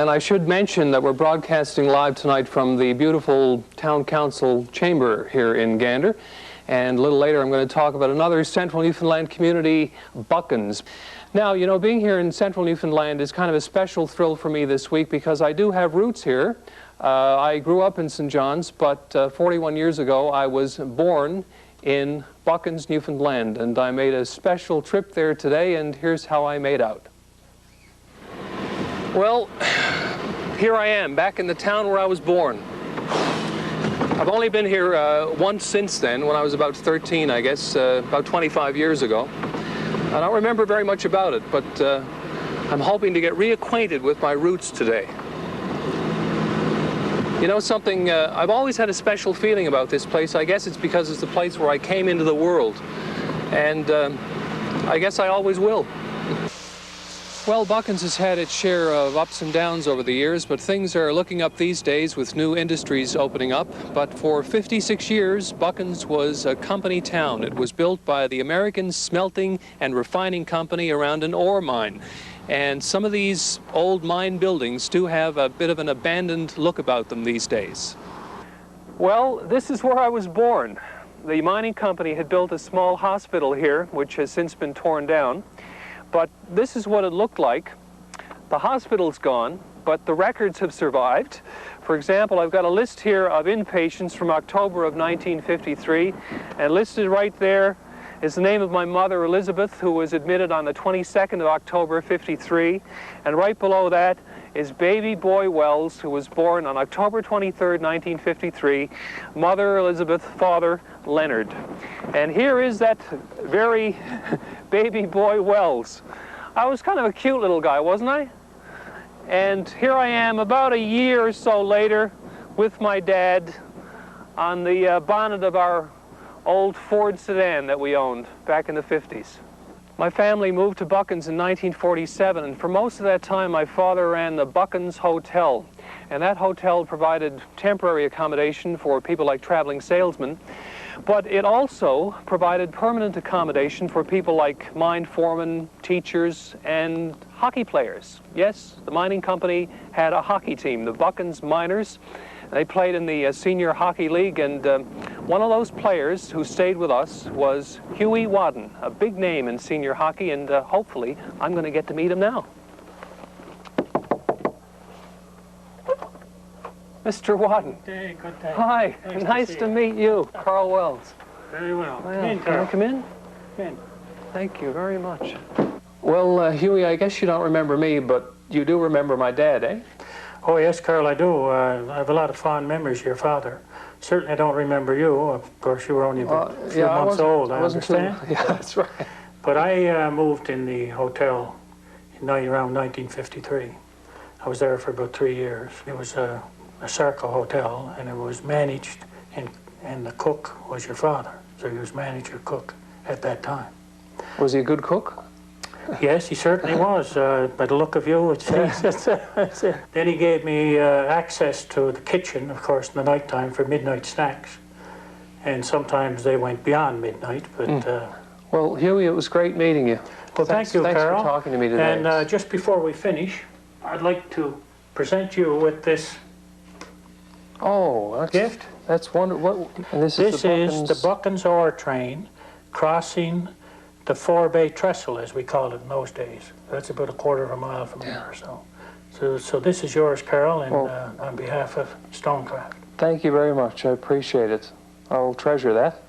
And I should mention that we're broadcasting live tonight from the beautiful Town Council chamber here in Gander. And a little later I'm going to talk about another central Newfoundland community, Buchans. Now, you know, being here in central Newfoundland is kind of a special thrill for me this week because I do have roots here. I grew up in St. John's, but 41 years ago I was born in Buchans, Newfoundland, and I made a special trip there today, and here's how I made out. Well, here I am, back in the town where I was born. I've only been here once since then, when I was about 13, I guess, about 25 years ago. I don't remember very much about it, but I'm hoping to get reacquainted with my roots today. You know something, I've always had a special feeling about this place. I guess it's because it's the place where I came into the world. And I guess I always will. Well, Buchans has had its share of ups and downs over the years, but things are looking up these days with new industries opening up. But for 56 years, Buchans was a company town. It was built by the American Smelting and Refining Company around an ore mine. And some of these old mine buildings do have a bit of an abandoned look about them these days. Well, this is where I was born. The mining company had built a small hospital here, which has since been torn down. But this is what it looked like. The hospital's gone, but the records have survived. For example, I've got a list here of inpatients from October of 1953, and listed right there is the name of my mother, Elizabeth, who was admitted on the 22nd of October, 53. And right below that is baby boy Wells, who was born on October 23rd, 1953. Mother, Elizabeth, father, Leonard. And here is that very baby boy Wells. I was kind of a cute little guy, wasn't I? And here I am about a year or so later with my dad on the bonnet of our old Ford sedan that we owned back in the 50s. My family moved to Buchans in 1947, and for most of that time my father ran the Buchans Hotel. And that hotel provided temporary accommodation for people like traveling salesmen, but it also provided permanent accommodation for people like mine foremen, teachers, and hockey players. Yes, the mining company had a hockey team, the Buchans Miners. They played in the Senior Hockey League, and one of those players who stayed with us was Huey Wadden, a big name in senior hockey, and hopefully I'm going to get to meet him now. Mr. Wadden. Hey, good day. Hi, nice to meet you, Karl Wells. Very well. Well, Come in, can Karl. I come in? Come in. Thank you very much. Well, Huey, I guess you don't remember me, but you do remember my dad, eh? Oh, yes, Karl, I do. I have a lot of fond memories of your father. Certainly I don't remember you. Of course, you were only a few months old, I understand. Yeah, that's right. But I moved in the hotel around 1953. I was there for about 3 years. It was a circle hotel, and it was managed, and the cook was your father. So he was manager cook at that time. Was he a good cook? Yes, he certainly was. By the look of you, it seems. Then he gave me access to the kitchen, of course, in the nighttime for midnight snacks. And sometimes they went beyond midnight, but... Well, Huey, it was great meeting you. Well, thank you, Karl. Thanks for talking to me today. And just before we finish, I'd like to present you with this gift. That's wonderful. And this is the Buchans ore train crossing the four-bay trestle, as we called it in those days. That's about a quarter of a mile from here or so. So this is yours, Karl, and on behalf of Stonecraft. Thank you very much. I appreciate it. I'll treasure that.